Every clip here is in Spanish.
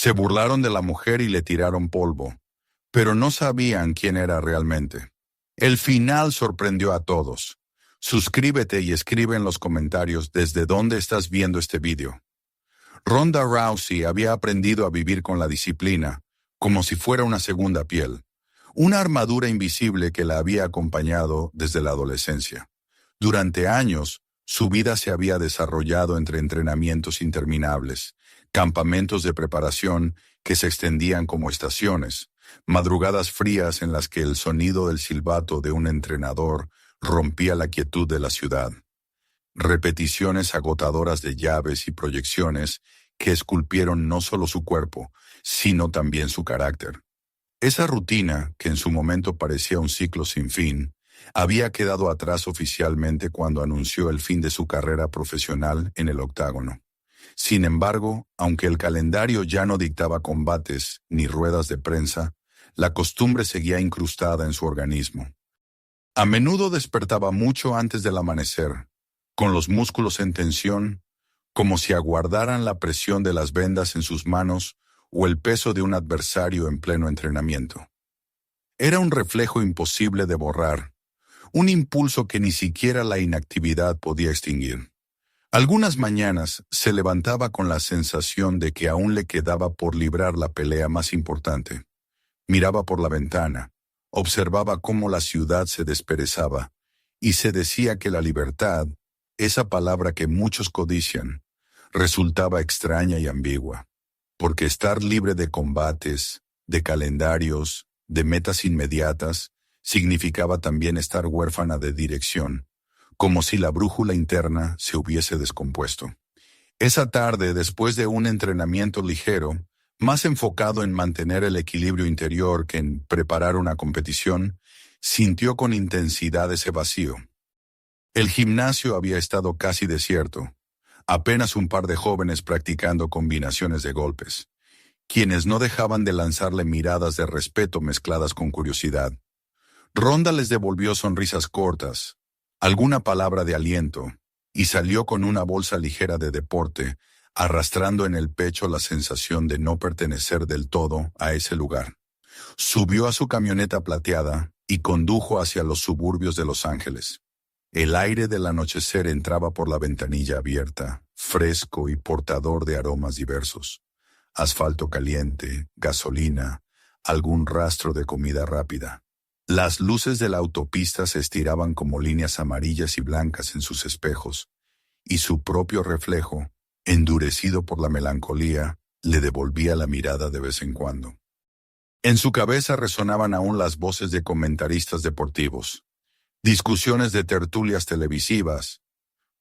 Se burlaron de la mujer y le tiraron polvo, pero no sabían quién era realmente. El final sorprendió a todos. Suscríbete y escribe en los comentarios desde dónde estás viendo este vídeo. Ronda Rousey había aprendido a vivir con la disciplina, como si fuera una segunda piel, una armadura invisible que la había acompañado desde la adolescencia. Durante años, su vida se había desarrollado entre entrenamientos interminables, campamentos de preparación que se extendían como estaciones, madrugadas frías en las que el sonido del silbato de un entrenador rompía la quietud de la ciudad, repeticiones agotadoras de llaves y proyecciones que esculpieron no solo su cuerpo, sino también su carácter. Esa rutina, que en su momento parecía un ciclo sin fin, había quedado atrás oficialmente cuando anunció el fin de su carrera profesional en el octágono. Sin embargo, aunque el calendario ya no dictaba combates ni ruedas de prensa, la costumbre seguía incrustada en su organismo. A menudo despertaba mucho antes del amanecer, con los músculos en tensión, como si aguardaran la presión de las vendas en sus manos o el peso de un adversario en pleno entrenamiento. Era un reflejo imposible de borrar, un impulso que ni siquiera la inactividad podía extinguir. Algunas mañanas se levantaba con la sensación de que aún le quedaba por librar la pelea más importante. Miraba por la ventana, observaba cómo la ciudad se desperezaba, y se decía que la libertad, esa palabra que muchos codician, resultaba extraña y ambigua, porque estar libre de combates, de calendarios, de metas inmediatas, significaba también estar huérfana de dirección, como si la brújula interna se hubiese descompuesto. Esa tarde, después de un entrenamiento ligero, más enfocado en mantener el equilibrio interior que en preparar una competición, sintió con intensidad ese vacío. El gimnasio había estado casi desierto, apenas un par de jóvenes practicando combinaciones de golpes, quienes no dejaban de lanzarle miradas de respeto mezcladas con curiosidad. Ronda les devolvió sonrisas cortas, alguna palabra de aliento, y salió con una bolsa ligera de deporte, arrastrando en el pecho la sensación de no pertenecer del todo a ese lugar. Subió a su camioneta plateada y condujo hacia los suburbios de Los Ángeles. El aire del anochecer entraba por la ventanilla abierta, fresco y portador de aromas diversos. Asfalto caliente, gasolina, algún rastro de comida rápida. Las luces de la autopista se estiraban como líneas amarillas y blancas en sus espejos, y su propio reflejo, endurecido por la melancolía, le devolvía la mirada de vez en cuando. En su cabeza resonaban aún las voces de comentaristas deportivos, discusiones de tertulias televisivas,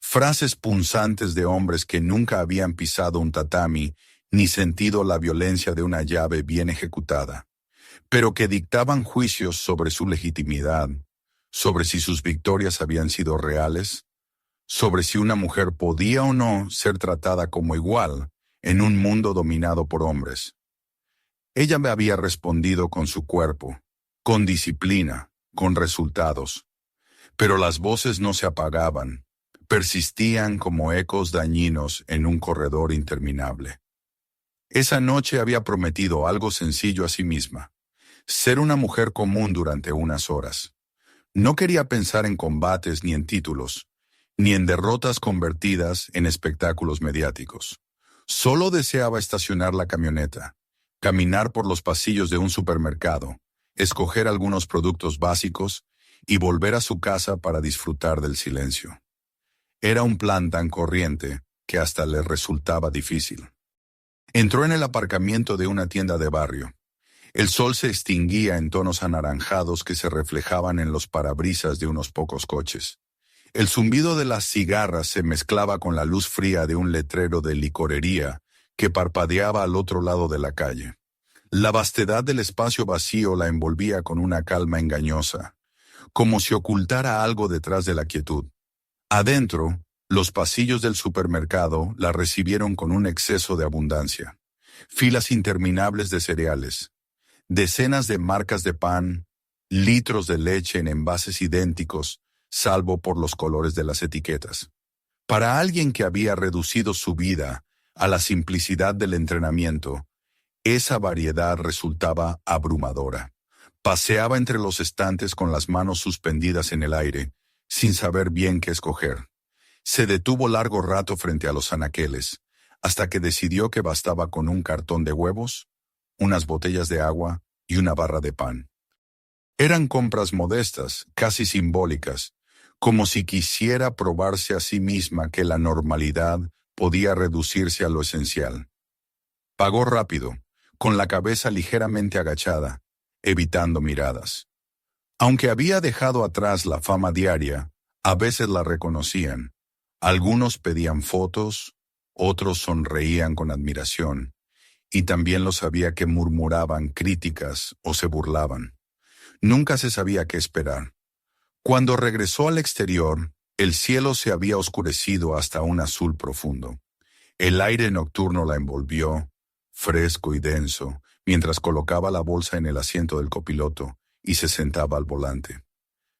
frases punzantes de hombres que nunca habían pisado un tatami ni sentido la violencia de una llave bien ejecutada, pero que dictaban juicios sobre su legitimidad, sobre si sus victorias habían sido reales, sobre si una mujer podía o no ser tratada como igual en un mundo dominado por hombres. Ella me había respondido con su cuerpo, con disciplina, con resultados. Pero las voces no se apagaban, persistían como ecos dañinos en un corredor interminable. Esa noche había prometido algo sencillo a sí misma: ser una mujer común durante unas horas. No quería pensar en combates ni en títulos, ni en derrotas convertidas en espectáculos mediáticos. Solo deseaba estacionar la camioneta, caminar por los pasillos de un supermercado, escoger algunos productos básicos y volver a su casa para disfrutar del silencio. Era un plan tan corriente que hasta le resultaba difícil. Entró en el aparcamiento de una tienda de barrio. El sol se extinguía en tonos anaranjados que se reflejaban en los parabrisas de unos pocos coches. El zumbido de las cigarras se mezclaba con la luz fría de un letrero de licorería que parpadeaba al otro lado de la calle. La vastedad del espacio vacío la envolvía con una calma engañosa, como si ocultara algo detrás de la quietud. Adentro, los pasillos del supermercado la recibieron con un exceso de abundancia. Filas interminables de cereales, decenas de marcas de pan, litros de leche en envases idénticos, salvo por los colores de las etiquetas. Para alguien que había reducido su vida a la simplicidad del entrenamiento, Esa variedad resultaba abrumadora. Paseaba entre los estantes con las manos suspendidas en el aire, sin saber bien qué escoger. Se detuvo largo rato frente a los anaqueles, hasta que decidió que bastaba con un cartón de huevos, unas botellas de agua y una barra de pan. Eran compras modestas, casi simbólicas, como si quisiera probarse a sí misma que la normalidad podía reducirse a lo esencial. Pagó rápido, con la cabeza ligeramente agachada, evitando miradas. Aunque había dejado atrás la fama diaria, a veces la reconocían. Algunos pedían fotos, otros sonreían con admiración, y también lo sabía que murmuraban críticas o se burlaban. Nunca se sabía qué esperar. Cuando regresó al exterior, el cielo se había oscurecido hasta un azul profundo. El aire nocturno la envolvió, fresco y denso, mientras colocaba la bolsa en el asiento del copiloto y se sentaba al volante.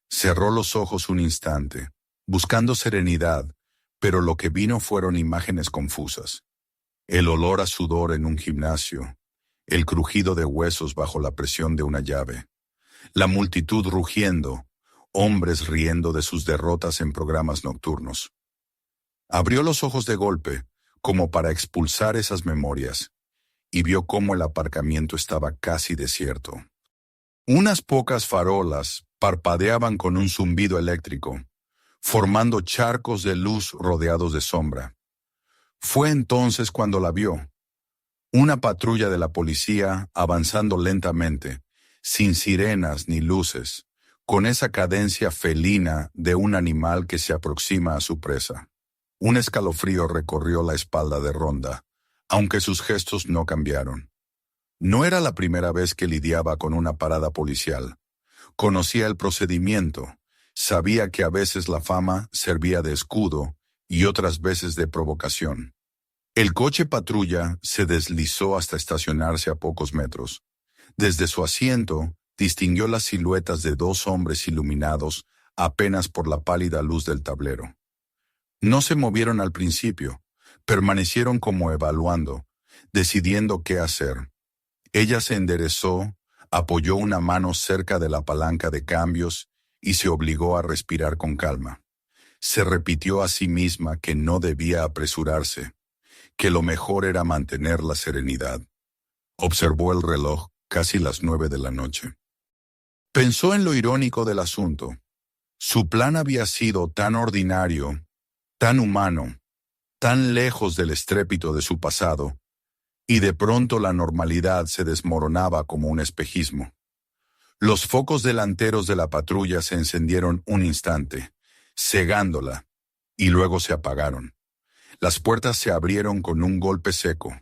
Cerró los ojos un instante, buscando serenidad, pero lo que vino fueron imágenes confusas. El olor a sudor en un gimnasio, el crujido de huesos bajo la presión de una llave, la multitud rugiendo, hombres riendo de sus derrotas en programas nocturnos. Abrió los ojos de golpe, como para expulsar esas memorias, y vio cómo el aparcamiento estaba casi desierto. Unas pocas farolas parpadeaban con un zumbido eléctrico, formando charcos de luz rodeados de sombra. Fue entonces cuando la vio. Una patrulla de la policía avanzando lentamente, sin sirenas ni luces, con esa cadencia felina de un animal que se aproxima a su presa. Un escalofrío recorrió la espalda de Rhonda, aunque sus gestos no cambiaron. No era la primera vez que lidiaba con una parada policial. Conocía el procedimiento, sabía que a veces la fama servía de escudo y otras veces de provocación. El coche patrulla se deslizó hasta estacionarse a pocos metros. Desde su asiento, distinguió las siluetas de dos hombres iluminados apenas por la pálida luz del tablero. No se movieron al principio, permanecieron como evaluando, decidiendo qué hacer. Ella se enderezó, apoyó una mano cerca de la palanca de cambios y se obligó a respirar con calma. Se repitió a sí misma que no debía apresurarse, que lo mejor era mantener la serenidad. Observó el reloj, casi las 9 de la noche. Pensó en lo irónico del asunto. Su plan había sido tan ordinario, tan humano, tan lejos del estrépito de su pasado, y de pronto la normalidad se desmoronaba como un espejismo. Los focos delanteros de la patrulla se encendieron un instante, cegándola, y luego se apagaron. Las puertas se abrieron con un golpe seco.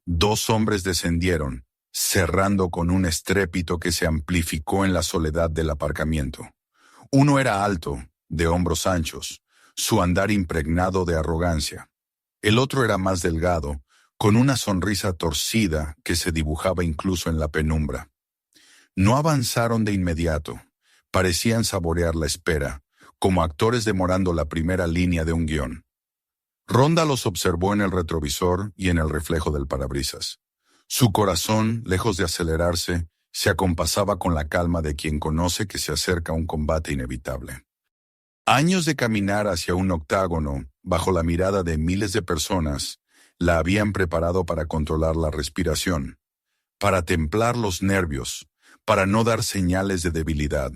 Dos hombres descendieron, cerrando con un estrépito que se amplificó en la soledad del aparcamiento. Uno era alto, de hombros anchos, su andar impregnado de arrogancia. El otro era más delgado, con una sonrisa torcida que se dibujaba incluso en la penumbra. No avanzaron de inmediato, parecían saborear la espera, como actores demorando la primera línea de un guión. Rhonda los observó en el retrovisor y en el reflejo del parabrisas. Su corazón, lejos de acelerarse, se acompasaba con la calma de quien conoce que se acerca un combate inevitable. Años de caminar hacia un octágono, bajo la mirada de miles de personas, la habían preparado para controlar la respiración, para templar los nervios, para no dar señales de debilidad.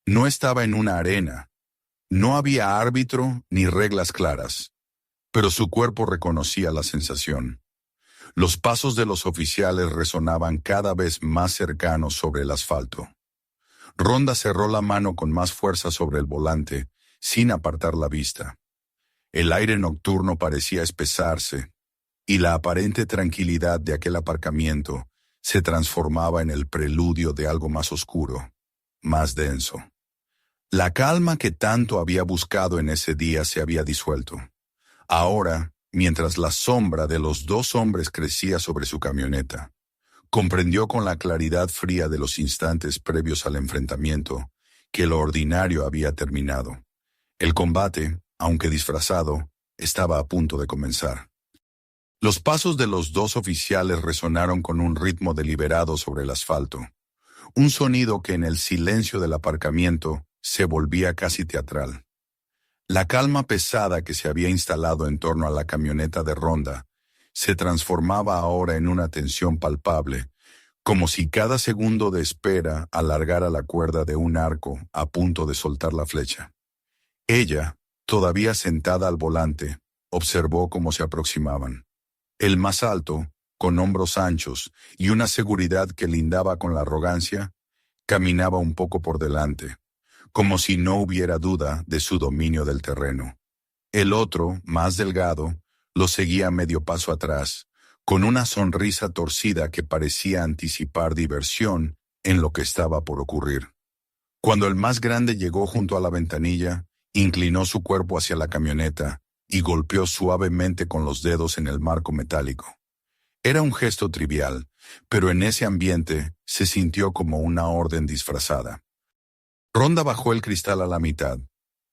No estaba en una arena, no había árbitro ni reglas claras, pero su cuerpo reconocía la sensación. Los pasos de los oficiales resonaban cada vez más cercanos sobre el asfalto. Rhonda cerró la mano con más fuerza sobre el volante, sin apartar la vista. El aire nocturno parecía espesarse, y la aparente tranquilidad de aquel aparcamiento se transformaba en el preludio de algo más oscuro, más denso. La calma que tanto había buscado en ese día se había disuelto. Ahora, mientras la sombra de los dos hombres crecía sobre su camioneta, comprendió con la claridad fría de los instantes previos al enfrentamiento que lo ordinario había terminado. El combate, aunque disfrazado, estaba a punto de comenzar. Los pasos de los dos oficiales resonaron con un ritmo deliberado sobre el asfalto, un sonido que en el silencio del aparcamiento se volvía casi teatral. La calma pesada que se había instalado en torno a la camioneta de Ronda se transformaba ahora en una tensión palpable, como si cada segundo de espera alargara la cuerda de un arco a punto de soltar la flecha. Ella, todavía sentada al volante, observó cómo se aproximaban. El más alto, con hombros anchos y una seguridad que lindaba con la arrogancia, caminaba un poco por delante, como si no hubiera duda de su dominio del terreno. El otro, más delgado, lo seguía medio paso atrás, con una sonrisa torcida que parecía anticipar diversión en lo que estaba por ocurrir. Cuando el más grande llegó junto a la ventanilla, inclinó su cuerpo hacia la camioneta y golpeó suavemente con los dedos en el marco metálico. Era un gesto trivial, pero en ese ambiente se sintió como una orden disfrazada. Ronda bajó el cristal a la mitad,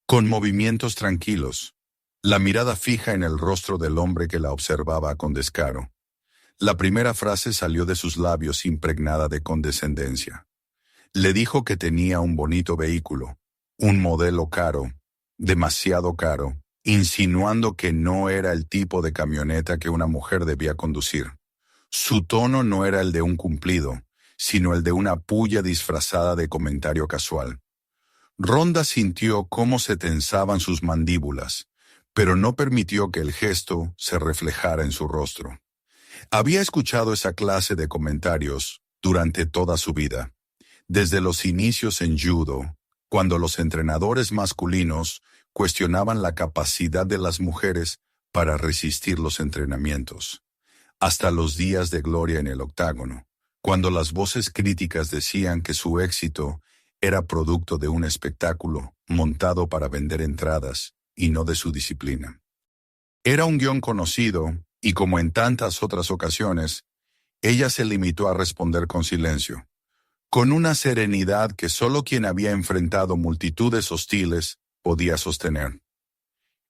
con movimientos tranquilos, la mirada fija en el rostro del hombre que la observaba con descaro. La primera frase salió de sus labios impregnada de condescendencia. Le dijo que tenía un bonito vehículo, un modelo caro, demasiado caro, insinuando que no era el tipo de camioneta que una mujer debía conducir. Su tono no era el de un cumplido, sino el de una pulla disfrazada de comentario casual. Ronda sintió cómo se tensaban sus mandíbulas, pero no permitió que el gesto se reflejara en su rostro. Había escuchado esa clase de comentarios durante toda su vida, desde los inicios en judo, cuando los entrenadores masculinos cuestionaban la capacidad de las mujeres para resistir los entrenamientos, hasta los días de gloria en el octágono, cuando las voces críticas decían que su éxito era producto de un espectáculo montado para vender entradas y no de su disciplina. Era un guión conocido y, como en tantas otras ocasiones, ella se limitó a responder con silencio, con una serenidad que solo quien había enfrentado multitudes hostiles podía sostener.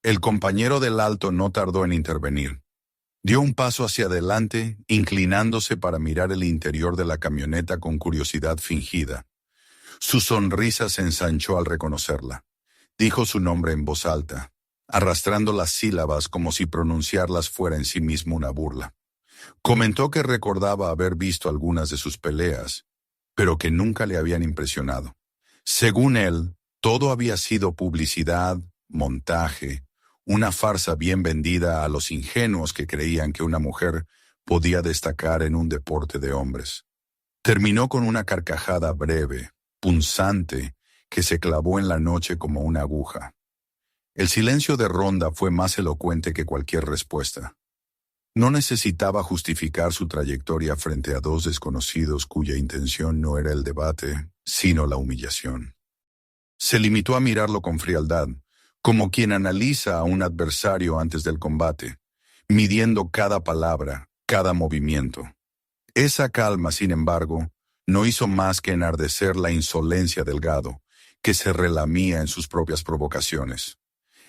El compañero del alto no tardó en intervenir. Dio un paso hacia adelante, inclinándose para mirar el interior de la camioneta con curiosidad fingida. Su sonrisa se ensanchó al reconocerla. Dijo su nombre en voz alta, arrastrando las sílabas como si pronunciarlas fuera en sí mismo una burla. Comentó que recordaba haber visto algunas de sus peleas, pero que nunca le habían impresionado. Según él, todo había sido publicidad, montaje, una farsa bien vendida a los ingenuos que creían que una mujer podía destacar en un deporte de hombres. Terminó con una carcajada breve, punzante, que se clavó en la noche como una aguja. El silencio de Ronda fue más elocuente que cualquier respuesta. No necesitaba justificar su trayectoria frente a dos desconocidos cuya intención no era el debate, sino la humillación. Se limitó a mirarlo con frialdad, como quien analiza a un adversario antes del combate, midiendo cada palabra, cada movimiento. Esa calma, sin embargo, no hizo más que enardecer la insolencia del gado, que se relamía en sus propias provocaciones.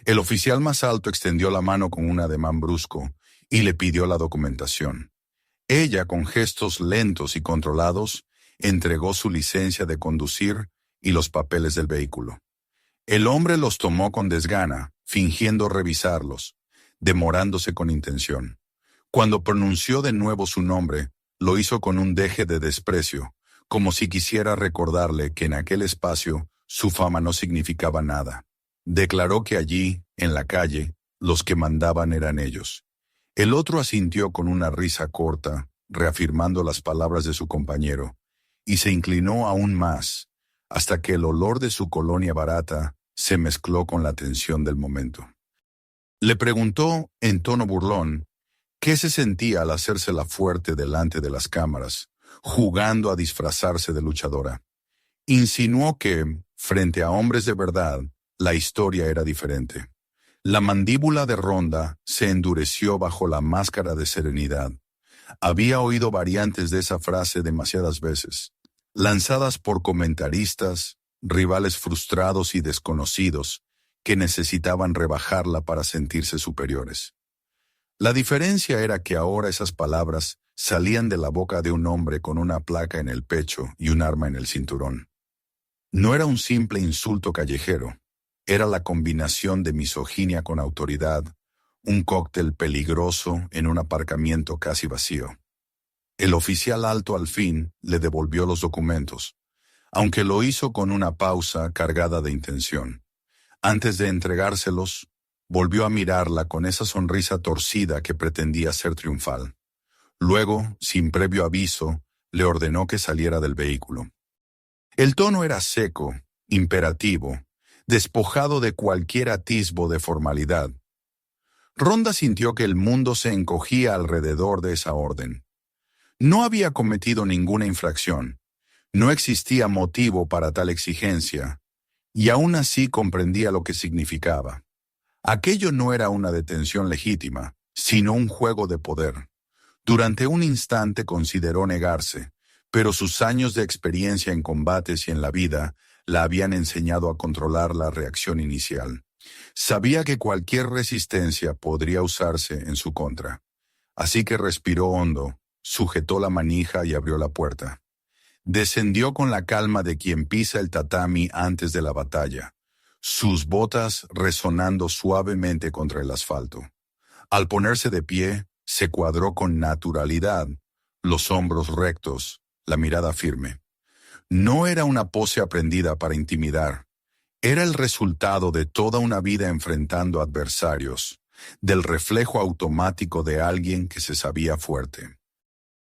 El oficial más alto extendió la mano con un ademán brusco y le pidió la documentación. Ella, con gestos lentos y controlados, entregó su licencia de conducir y los papeles del vehículo. El hombre los tomó con desgana, fingiendo revisarlos, demorándose con intención. Cuando pronunció de nuevo su nombre, lo hizo con un deje de desprecio, como si quisiera recordarle que en aquel espacio su fama no significaba nada. Declaró que allí, en la calle, los que mandaban eran ellos. El otro asintió con una risa corta, reafirmando las palabras de su compañero, y se inclinó aún más, hasta que el olor de su colonia barata se mezcló con la tensión del momento. Le preguntó, en tono burlón, qué se sentía al hacérsela fuerte delante de las cámaras, jugando a disfrazarse de luchadora. Insinuó que, frente a hombres de verdad, la historia era diferente. La mandíbula de Ronda se endureció bajo la máscara de serenidad. Había oído variantes de esa frase demasiadas veces, lanzadas por comentaristas, rivales frustrados y desconocidos, que necesitaban rebajarla para sentirse superiores. La diferencia era que ahora esas palabras salían de la boca de un hombre con una placa en el pecho y un arma en el cinturón. No era un simple insulto callejero, era la combinación de misoginia con autoridad, un cóctel peligroso en un aparcamiento casi vacío. El oficial alto al fin le devolvió los documentos, aunque lo hizo con una pausa cargada de intención. Antes de entregárselos, volvió a mirarla con esa sonrisa torcida que pretendía ser triunfal. Luego, sin previo aviso, le ordenó que saliera del vehículo. El tono era seco, imperativo, despojado de cualquier atisbo de formalidad. Ronda sintió que el mundo se encogía alrededor de esa orden. No había cometido ninguna infracción, no existía motivo para tal exigencia, y aún así comprendía lo que significaba. Aquello no era una detención legítima, sino un juego de poder. Durante un instante consideró negarse, pero sus años de experiencia en combates y en la vida la habían enseñado a controlar la reacción inicial. Sabía que cualquier resistencia podría usarse en su contra. Así que respiró hondo, sujetó la manija y abrió la puerta. Descendió con la calma de quien pisa el tatami antes de la batalla, sus botas resonando suavemente contra el asfalto. Al ponerse de pie, se cuadró con naturalidad, los hombros rectos, la mirada firme. No era una pose aprendida para intimidar, era el resultado de toda una vida enfrentando adversarios, del reflejo automático de alguien que se sabía fuerte.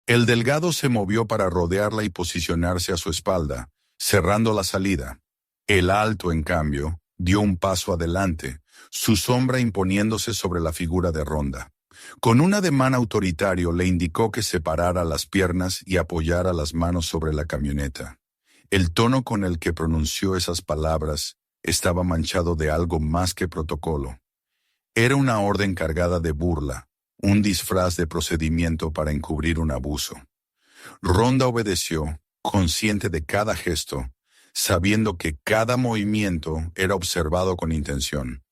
El delgado se movió para rodearla y posicionarse a su espalda, cerrando la salida. El alto, en cambio, dio un paso adelante, su sombra imponiéndose sobre la figura de Ronda. Con un ademán autoritario le indicó que separara las piernas y apoyara las manos sobre la camioneta. El tono con el que pronunció esas palabras estaba manchado de algo más que protocolo. Era una orden cargada de burla, un disfraz de procedimiento para encubrir un abuso. Ronda obedeció, consciente de cada gesto, sabiendo que cada movimiento era observado con intención.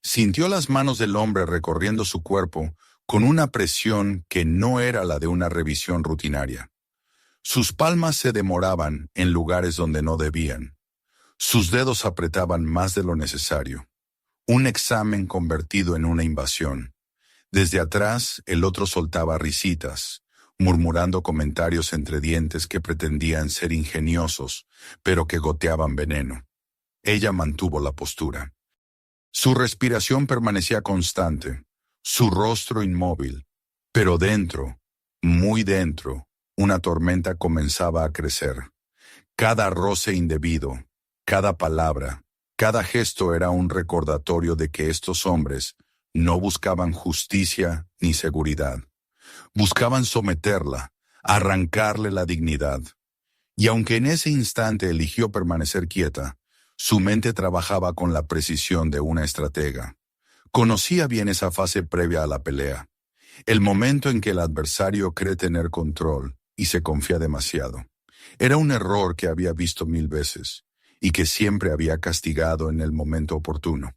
Sintió las manos del hombre recorriendo su cuerpo con una presión que no era la de una revisión rutinaria. Sus palmas se demoraban en lugares donde no debían. Sus dedos apretaban más de lo necesario. Un examen convertido en una invasión. Desde atrás, el otro soltaba risitas, murmurando comentarios entre dientes que pretendían ser ingeniosos, pero que goteaban veneno. Ella mantuvo la postura. Su respiración permanecía constante, su rostro inmóvil, pero dentro, muy dentro, una tormenta comenzaba a crecer. Cada roce indebido, cada palabra, cada gesto era un recordatorio de que estos hombres no buscaban justicia ni seguridad. Buscaban someterla, arrancarle la dignidad. Y aunque en ese instante eligió permanecer quieta, su mente trabajaba con la precisión de una estratega. Conocía bien esa fase previa a la pelea, el momento en que el adversario cree tener control y se confía demasiado. Era un error que había visto 1000 veces y que siempre había castigado en el momento oportuno.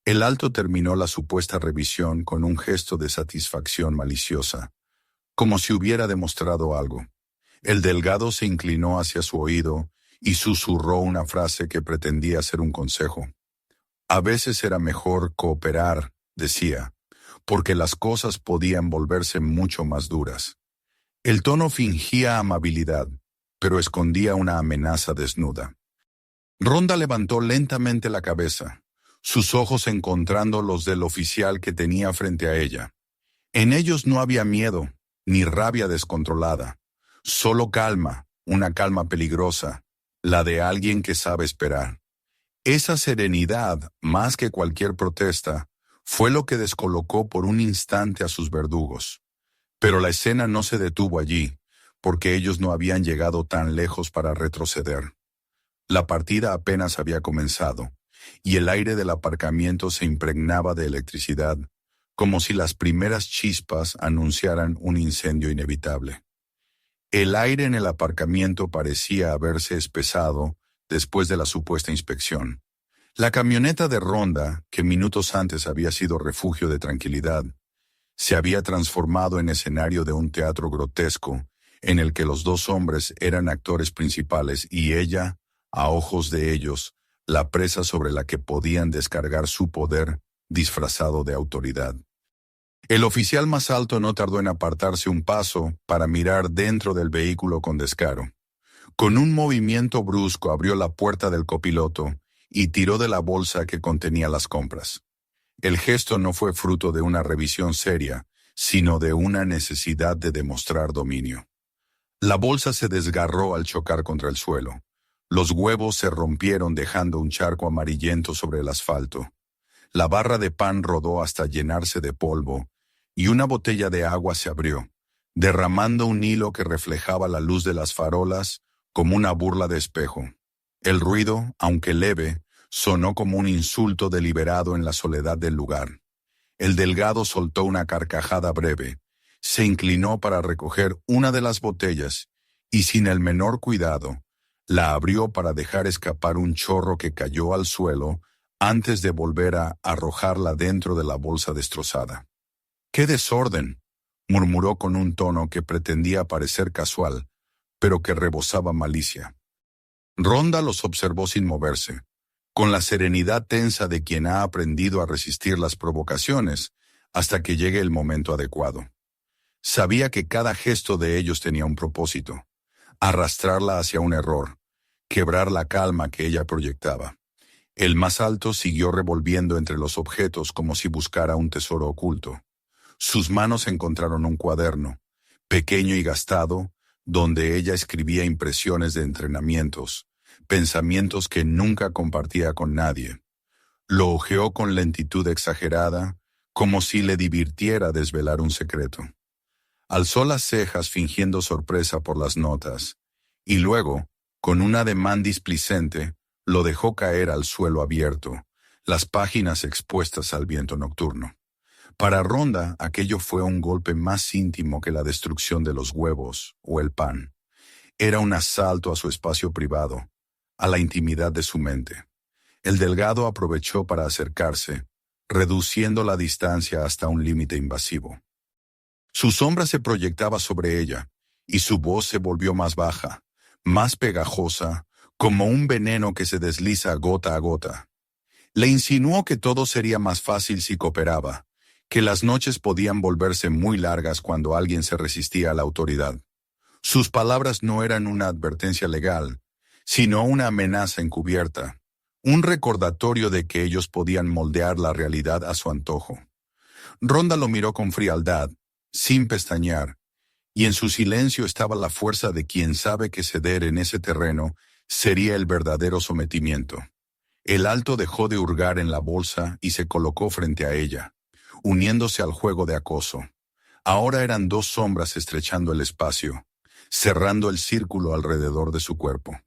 El alto terminó la supuesta revisión con un gesto de satisfacción maliciosa, como si hubiera demostrado algo. El delgado se inclinó hacia su oído y susurró una frase que pretendía ser un consejo. A veces era mejor cooperar, decía, porque las cosas podían volverse mucho más duras. El tono fingía amabilidad, pero escondía una amenaza desnuda. Ronda levantó lentamente la cabeza, sus ojos encontrando los del oficial que tenía frente a ella. En ellos no había miedo, ni rabia descontrolada, solo calma, una calma peligrosa, la de alguien que sabe esperar. Esa serenidad, más que cualquier protesta, fue lo que descolocó por un instante a sus verdugos. Pero la escena no se detuvo allí, porque ellos no habían llegado tan lejos para retroceder. La partida apenas había comenzado, y el aire del aparcamiento se impregnaba de electricidad, como si las primeras chispas anunciaran un incendio inevitable. El aire en el aparcamiento parecía haberse espesado después de la supuesta inspección. La camioneta de Ronda, que minutos antes había sido refugio de tranquilidad, se había transformado en escenario de un teatro grotesco, en el que los dos hombres eran actores principales y ella, a ojos de ellos, la presa sobre la que podían descargar su poder disfrazado de autoridad. El oficial más alto no tardó en apartarse un paso para mirar dentro del vehículo con descaro. Con un movimiento brusco abrió la puerta del copiloto y tiró de la bolsa que contenía las compras. El gesto no fue fruto de una revisión seria, sino de una necesidad de demostrar dominio. La bolsa se desgarró al chocar contra el suelo. Los huevos se rompieron dejando un charco amarillento sobre el asfalto. La barra de pan rodó hasta llenarse de polvo, y una botella de agua se abrió, derramando un hilo que reflejaba la luz de las farolas como una burla de espejo. El ruido, aunque leve, sonó como un insulto deliberado en la soledad del lugar. El delgado soltó una carcajada breve, se inclinó para recoger una de las botellas y sin el menor cuidado, la abrió para dejar escapar un chorro que cayó al suelo antes de volver a arrojarla dentro de la bolsa destrozada. ¡Qué desorden!, murmuró con un tono que pretendía parecer casual, pero que rebosaba malicia. Ronda los observó sin moverse, con la serenidad tensa de quien ha aprendido a resistir las provocaciones hasta que llegue el momento adecuado. Sabía que cada gesto de ellos tenía un propósito: arrastrarla hacia un error, quebrar la calma que ella proyectaba. El más alto siguió revolviendo entre los objetos como si buscara un tesoro oculto. Sus manos encontraron un cuaderno, pequeño y gastado, donde ella escribía impresiones de entrenamientos, pensamientos que nunca compartía con nadie. Lo hojeó con lentitud exagerada, como si le divirtiera desvelar un secreto. Alzó las cejas fingiendo sorpresa por las notas, y luego, con un ademán displicente, lo dejó caer al suelo abierto, las páginas expuestas al viento nocturno. Para Ronda, aquello fue un golpe más íntimo que la destrucción de los huevos o el pan. Era un asalto a su espacio privado, a la intimidad de su mente. El delgado aprovechó para acercarse, reduciendo la distancia hasta un límite invasivo. Su sombra se proyectaba sobre ella, y su voz se volvió más baja, más pegajosa, como un veneno que se desliza gota a gota. Le insinuó que todo sería más fácil si cooperaba, que las noches podían volverse muy largas cuando alguien se resistía a la autoridad. Sus palabras no eran una advertencia legal, sino una amenaza encubierta, un recordatorio de que ellos podían moldear la realidad a su antojo. Ronda lo miró con frialdad, sin pestañear, y en su silencio estaba la fuerza de quien sabe que ceder en ese terreno sería el verdadero sometimiento. El alto dejó de hurgar en la bolsa y se colocó frente a ella, uniéndose al juego de acoso. Ahora eran dos sombras estrechando el espacio, cerrando el círculo alrededor de su cuerpo.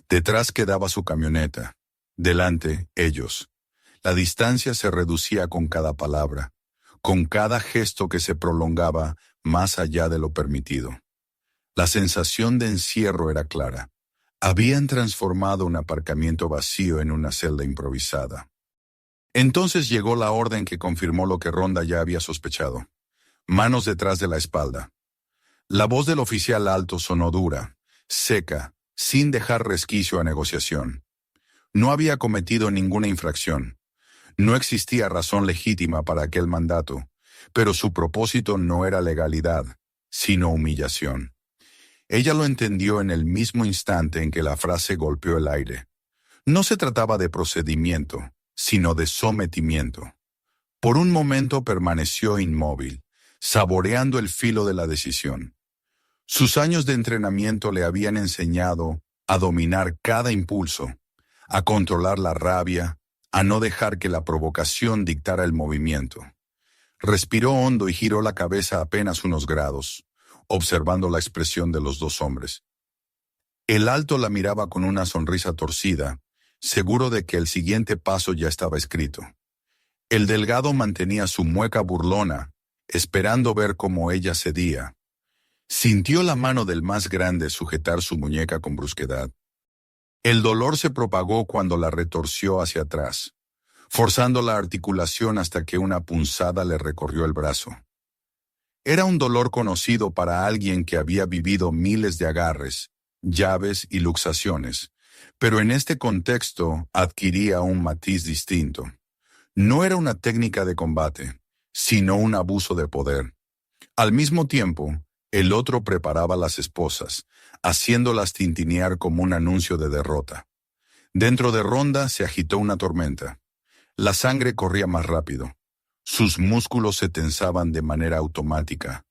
Detrás quedaba su camioneta, delante ellos. La distancia se reducía con cada palabra, con cada gesto que se prolongaba más allá de lo permitido. La sensación de encierro era clara. Habían transformado un aparcamiento vacío en una celda improvisada. Entonces llegó la orden que confirmó lo que Ronda ya había sospechado. Manos detrás de la espalda. La voz del oficial alto sonó dura, seca, sin dejar resquicio a negociación. No había cometido ninguna infracción. No existía razón legítima para aquel mandato, pero su propósito no era legalidad, sino humillación. Ella lo entendió en el mismo instante en que la frase golpeó el aire. No se trataba de procedimiento, sino de sometimiento. Por un momento permaneció inmóvil, saboreando el filo de la decisión. Sus años de entrenamiento le habían enseñado a dominar cada impulso, a controlar la rabia, a no dejar que la provocación dictara el movimiento. Respiró hondo y giró la cabeza apenas unos grados, observando la expresión de los dos hombres. El alto la miraba con una sonrisa torcida, seguro de que el siguiente paso ya estaba escrito. El delgado mantenía su mueca burlona, esperando ver cómo ella cedía. Sintió la mano del más grande sujetar su muñeca con brusquedad. El dolor se propagó cuando la retorció hacia atrás, forzando la articulación hasta que una punzada le recorrió el brazo. Era un dolor conocido para alguien que había vivido miles de agarres, llaves y luxaciones, pero en este contexto adquiría un matiz distinto. No era una técnica de combate, sino un abuso de poder. Al mismo tiempo, el otro preparaba a las esposas, haciéndolas tintinear como un anuncio de derrota. Dentro de Ronda se agitó una tormenta. La sangre corría más rápido. Sus músculos se tensaban de manera automática.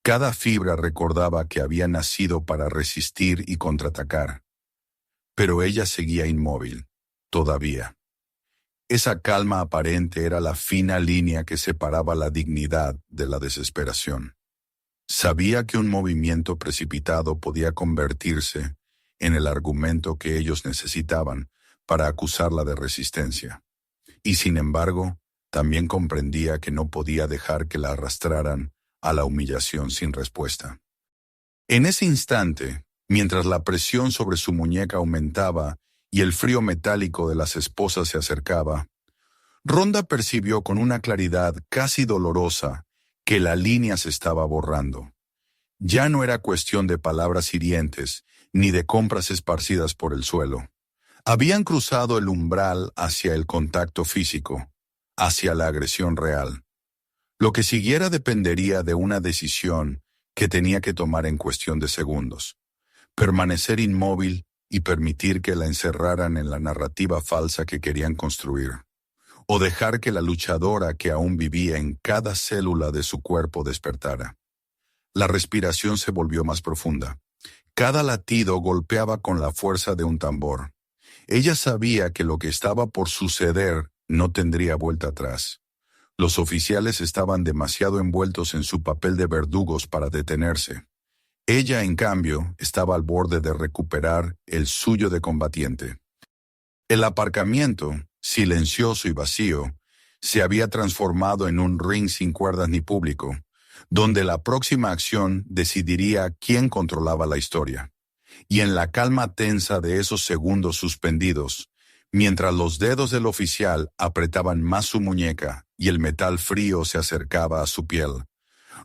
Cada fibra recordaba que había nacido para resistir y contraatacar. Pero ella seguía inmóvil, todavía. Esa calma aparente era la fina línea que separaba la dignidad de la desesperación. Sabía que un movimiento precipitado podía convertirse en el argumento que ellos necesitaban para acusarla de resistencia. Y sin embargo, también comprendía que no podía dejar que la arrastraran a la humillación sin respuesta. En ese instante, mientras la presión sobre su muñeca aumentaba y el frío metálico de las esposas se acercaba, Ronda percibió con una claridad casi dolorosa que la línea se estaba borrando. Ya no era cuestión de palabras hirientes ni de compras esparcidas por el suelo. Habían cruzado el umbral hacia el contacto físico, hacia la agresión real. Lo que siguiera dependería de una decisión que tenía que tomar en cuestión de segundos. Permanecer inmóvil y permitir que la encerraran en la narrativa falsa que querían construir. O dejar que la luchadora que aún vivía en cada célula de su cuerpo despertara. La respiración se volvió más profunda. Cada latido golpeaba con la fuerza de un tambor. Ella sabía que lo que estaba por suceder no tendría vuelta atrás. Los oficiales estaban demasiado envueltos en su papel de verdugos para detenerse. Ella, en cambio, estaba al borde de recuperar el suyo de combatiente. El aparcamiento, silencioso y vacío, se había transformado en un ring sin cuerdas ni público, donde la próxima acción decidiría quién controlaba la historia. Y en la calma tensa de esos segundos suspendidos, mientras los dedos del oficial apretaban más su muñeca y el metal frío se acercaba a su piel,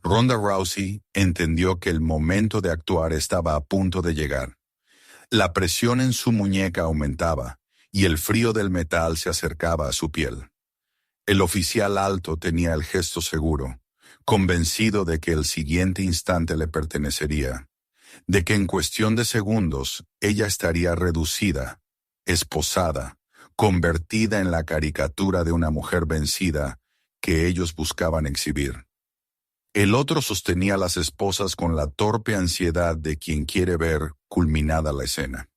Ronda Rousey entendió que el momento de actuar estaba a punto de llegar. La presión en su muñeca aumentaba y el frío del metal se acercaba a su piel. El oficial alto tenía el gesto seguro, convencido de que el siguiente instante le pertenecería, de que en cuestión de segundos ella estaría reducida, esposada, convertida en la caricatura de una mujer vencida que ellos buscaban exhibir. El otro sostenía a las esposas con la torpe ansiedad de quien quiere ver culminada la escena.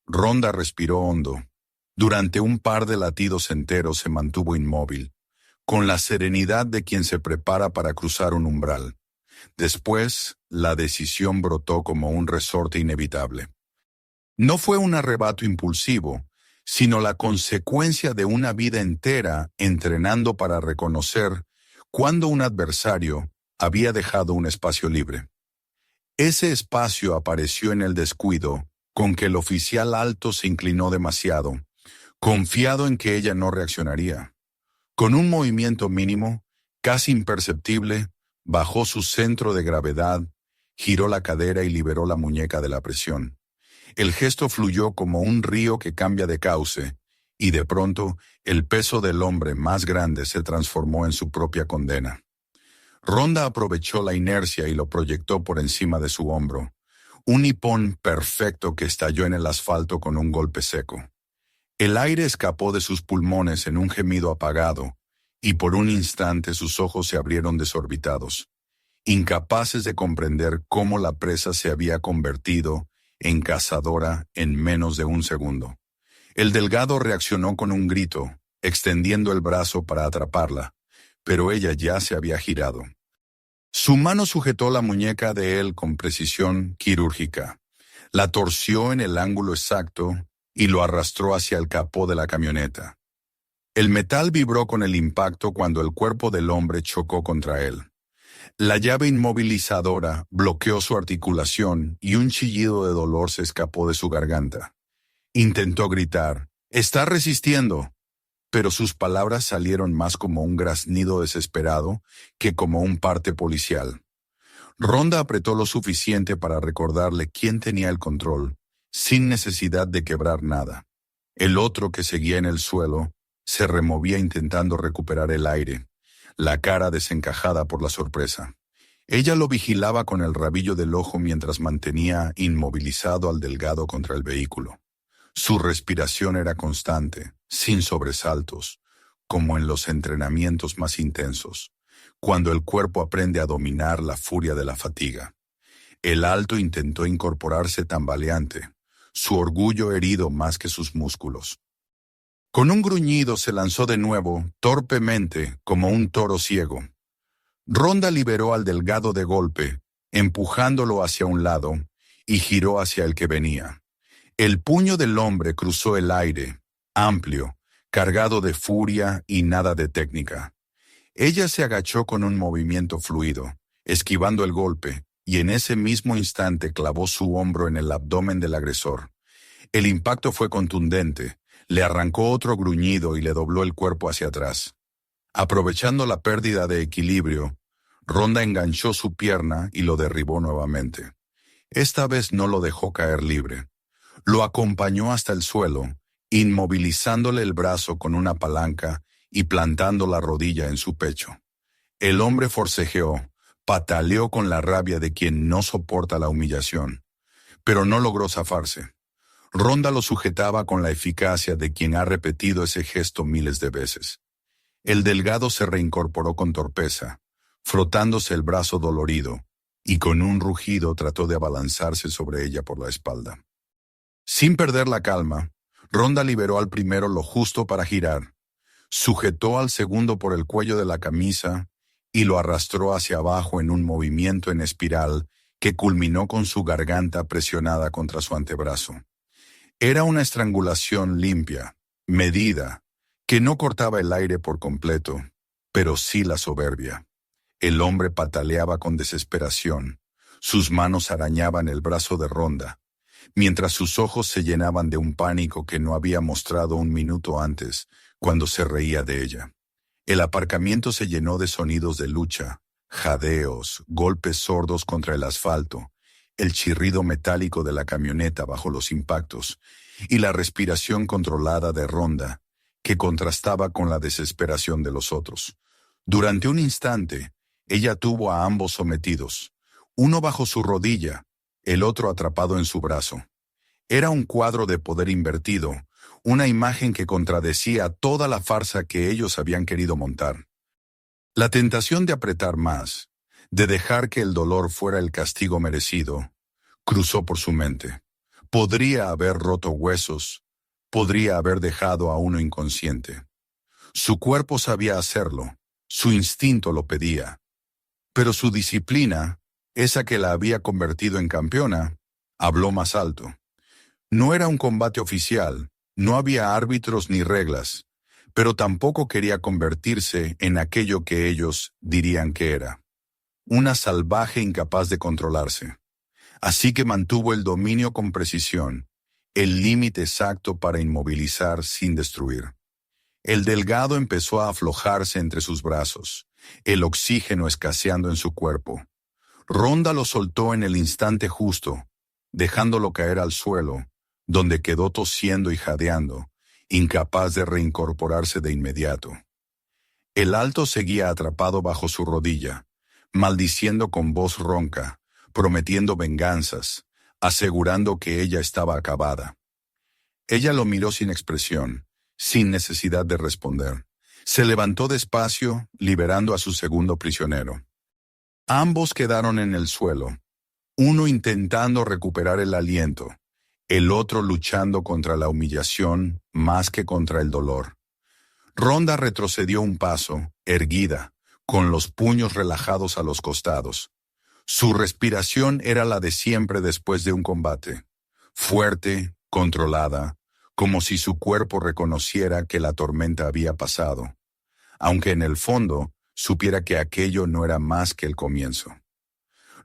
Ronda respiró hondo. Durante un par de latidos enteros se mantuvo inmóvil, con la serenidad de quien se prepara para cruzar un umbral. Después, la decisión brotó como un resorte inevitable. No fue un arrebato impulsivo, sino la consecuencia de una vida entera entrenando para reconocer cuando un adversario había dejado un espacio libre. Ese espacio apareció en el descuido con que el oficial alto se inclinó demasiado, confiado en que ella no reaccionaría. Con un movimiento mínimo, casi imperceptible, bajó su centro de gravedad, giró la cadera y liberó la muñeca de la presión. El gesto fluyó como un río que cambia de cauce, y de pronto el peso del hombre más grande se transformó en su propia condena. Ronda aprovechó la inercia y lo proyectó por encima de su hombro, un hipón perfecto que estalló en el asfalto con un golpe seco. El aire escapó de sus pulmones en un gemido apagado, y por un instante sus ojos se abrieron desorbitados, incapaces de comprender cómo la presa se había convertido en cazadora en menos de un segundo. El delgado reaccionó con un grito, extendiendo el brazo para atraparla, pero ella ya se había girado. Su mano sujetó la muñeca de él con precisión quirúrgica, la torció en el ángulo exacto y lo arrastró hacia el capó de la camioneta. El metal vibró con el impacto cuando el cuerpo del hombre chocó contra él. La llave inmovilizadora bloqueó su articulación y un chillido de dolor se escapó de su garganta. Intentó gritar, «¡Está resistiendo!», pero sus palabras salieron más como un graznido desesperado que como un parte policial. Ronda apretó lo suficiente para recordarle quién tenía el control, sin necesidad de quebrar nada. El otro, que seguía en el suelo, se removía intentando recuperar el aire, la cara desencajada por la sorpresa. Ella lo vigilaba con el rabillo del ojo mientras mantenía inmovilizado al delgado contra el vehículo. Su respiración era constante, sin sobresaltos, como en los entrenamientos más intensos, cuando el cuerpo aprende a dominar la furia de la fatiga. El alto intentó incorporarse tambaleante, su orgullo herido más que sus músculos. Con un gruñido se lanzó de nuevo, torpemente, como un toro ciego. Ronda liberó al delgado de golpe, empujándolo hacia un lado, y giró hacia el que venía. El puño del hombre cruzó el aire, amplio, cargado de furia y nada de técnica. Ella se agachó con un movimiento fluido, esquivando el golpe, y en ese mismo instante clavó su hombro en el abdomen del agresor. El impacto fue contundente, le arrancó otro gruñido y le dobló el cuerpo hacia atrás. Aprovechando la pérdida de equilibrio, Ronda enganchó su pierna y lo derribó nuevamente. Esta vez no lo dejó caer libre. Lo acompañó hasta el suelo, inmovilizándole el brazo con una palanca y plantando la rodilla en su pecho. El hombre forcejeó, pataleó con la rabia de quien no soporta la humillación, pero no logró zafarse. Ronda lo sujetaba con la eficacia de quien ha repetido ese gesto miles de veces. El delgado se reincorporó con torpeza, frotándose el brazo dolorido, y con un rugido trató de abalanzarse sobre ella por la espalda. Sin perder la calma, Ronda liberó al primero lo justo para girar, sujetó al segundo por el cuello de la camisa y lo arrastró hacia abajo en un movimiento en espiral que culminó con su garganta presionada contra su antebrazo. Era una estrangulación limpia, medida, que no cortaba el aire por completo, pero sí la soberbia. El hombre pataleaba con desesperación, sus manos arañaban el brazo de Ronda, mientras sus ojos se llenaban de un pánico que no había mostrado un minuto antes, cuando se reía de ella. El aparcamiento se llenó de sonidos de lucha, jadeos, golpes sordos contra el asfalto, el chirrido metálico de la camioneta bajo los impactos y la respiración controlada de Ronda, que contrastaba con la desesperación de los otros. Durante un instante, ella tuvo a ambos sometidos, uno bajo su rodilla, el otro atrapado en su brazo. Era un cuadro de poder invertido, una imagen que contradecía toda la farsa que ellos habían querido montar. La tentación de apretar más, de dejar que el dolor fuera el castigo merecido, cruzó por su mente. Podría haber roto huesos, podría haber dejado a uno inconsciente. Su cuerpo sabía hacerlo, su instinto lo pedía. Pero su disciplina, esa que la había convertido en campeona, habló más alto. No era un combate oficial, no había árbitros ni reglas, pero tampoco quería convertirse en aquello que ellos dirían que era. Una salvaje incapaz de controlarse. Así que mantuvo el dominio con precisión, el límite exacto para inmovilizar sin destruir. El delgado empezó a aflojarse entre sus brazos, el oxígeno escaseando en su cuerpo. Ronda lo soltó en el instante justo, dejándolo caer al suelo, donde quedó tosiendo y jadeando, incapaz de reincorporarse de inmediato. El alto seguía atrapado bajo su rodilla, maldiciendo con voz ronca, prometiendo venganzas, asegurando que ella estaba acabada. Ella lo miró sin expresión, sin necesidad de responder. Se levantó despacio, liberando a su segundo prisionero. Ambos quedaron en el suelo, uno intentando recuperar el aliento, el otro luchando contra la humillación más que contra el dolor. Ronda retrocedió un paso, erguida, con los puños relajados a los costados. Su respiración era la de siempre después de un combate, fuerte, controlada, como si su cuerpo reconociera que la tormenta había pasado, aunque en el fondo supiera que aquello no era más que el comienzo.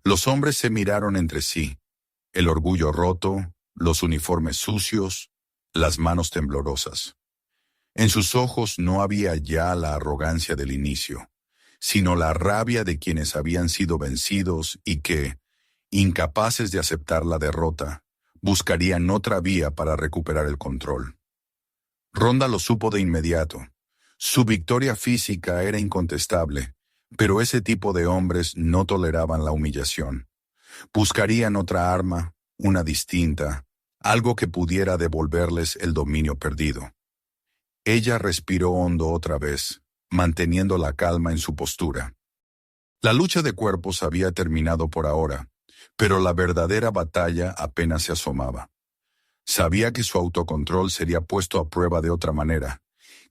Los hombres se miraron entre sí, el orgullo roto, los uniformes sucios, las manos temblorosas. En sus ojos no había ya la arrogancia del inicio, sino la rabia de quienes habían sido vencidos y que, incapaces de aceptar la derrota, buscarían otra vía para recuperar el control. Ronda lo supo de inmediato. Su victoria física era incontestable, pero ese tipo de hombres no toleraban la humillación. Buscarían otra arma, una distinta, algo que pudiera devolverles el dominio perdido. Ella respiró hondo otra vez, manteniendo la calma en su postura. La lucha de cuerpos había terminado por ahora, pero la verdadera batalla apenas se asomaba. Sabía que su autocontrol sería puesto a prueba de otra manera,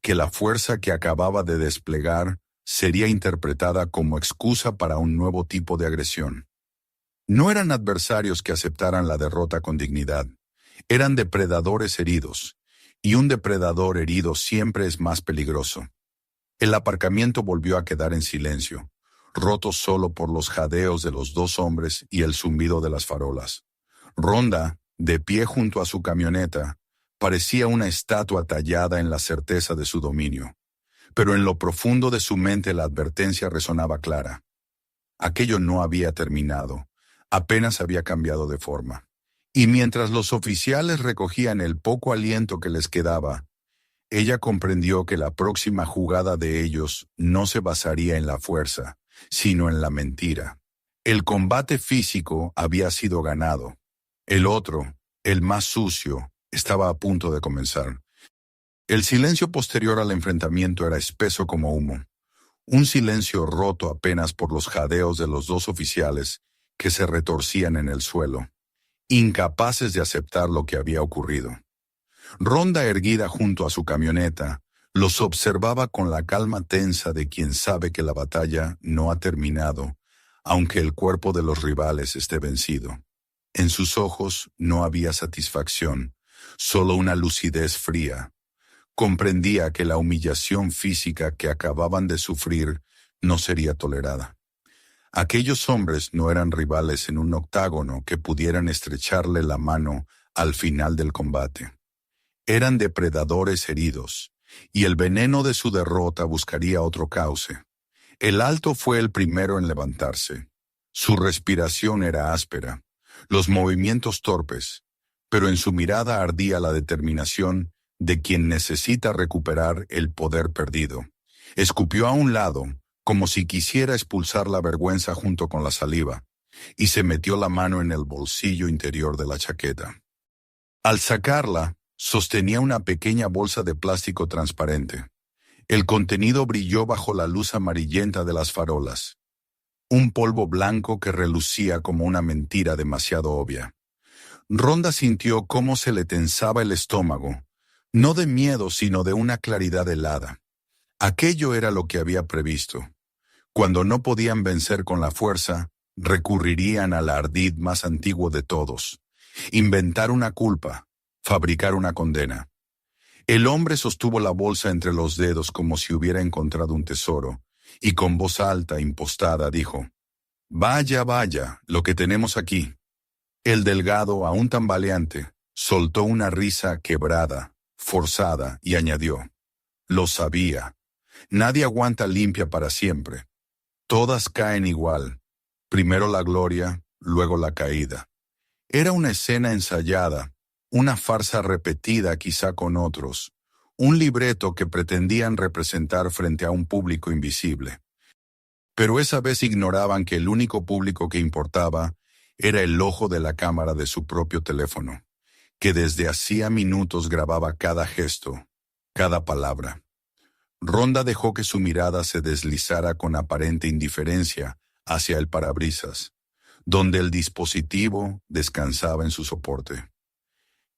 que la fuerza que acababa de desplegar sería interpretada como excusa para un nuevo tipo de agresión. No eran adversarios que aceptaran la derrota con dignidad, eran depredadores heridos, y un depredador herido siempre es más peligroso. El aparcamiento volvió a quedar en silencio, roto solo por los jadeos de los dos hombres y el zumbido de las farolas. Ronda, de pie junto a su camioneta, parecía una estatua tallada en la certeza de su dominio. Pero en lo profundo de su mente la advertencia resonaba clara. Aquello no había terminado, apenas había cambiado de forma. Y mientras los oficiales recogían el poco aliento que les quedaba, ella comprendió que la próxima jugada de ellos no se basaría en la fuerza, sino en la mentira. El combate físico había sido ganado. El otro, el más sucio, estaba a punto de comenzar. El silencio posterior al enfrentamiento era espeso como humo, un silencio roto apenas por los jadeos de los dos oficiales que se retorcían en el suelo, incapaces de aceptar lo que había ocurrido. Ronda, erguida junto a su camioneta, los observaba con la calma tensa de quien sabe que la batalla no ha terminado, aunque el cuerpo de los rivales esté vencido. En sus ojos no había satisfacción, solo una lucidez fría. Comprendía que la humillación física que acababan de sufrir no sería tolerada. Aquellos hombres no eran rivales en un octágono que pudieran estrecharle la mano al final del combate. Eran depredadores heridos, y el veneno de su derrota buscaría otro cauce. El alto fue el primero en levantarse. Su respiración era áspera, los movimientos torpes, pero en su mirada ardía la determinación de quien necesita recuperar el poder perdido. Escupió a un lado, como si quisiera expulsar la vergüenza junto con la saliva, y se metió la mano en el bolsillo interior de la chaqueta. Al sacarla, sostenía una pequeña bolsa de plástico transparente. El contenido brilló bajo la luz amarillenta de las farolas. Un polvo blanco que relucía como una mentira demasiado obvia. Ronda sintió cómo se le tensaba el estómago, no de miedo sino de una claridad helada. Aquello era lo que había previsto. Cuando no podían vencer con la fuerza, recurrirían al ardid más antiguo de todos: inventar una culpa, fabricar una condena. El hombre sostuvo la bolsa entre los dedos como si hubiera encontrado un tesoro, y con voz alta, impostada, dijo: «Vaya, vaya, lo que tenemos aquí». El delgado, aún tambaleante, soltó una risa quebrada, forzada, y añadió: «Lo sabía. Nadie aguanta limpia para siempre. Todas caen igual. Primero la gloria, luego la caída». Era una escena ensayada, una farsa repetida quizá con otros, un libreto que pretendían representar frente a un público invisible. Pero esa vez ignoraban que el único público que importaba era el ojo de la cámara de su propio teléfono, que desde hacía minutos grababa cada gesto, cada palabra. Ronda dejó que su mirada se deslizara con aparente indiferencia hacia el parabrisas, donde el dispositivo descansaba en su soporte.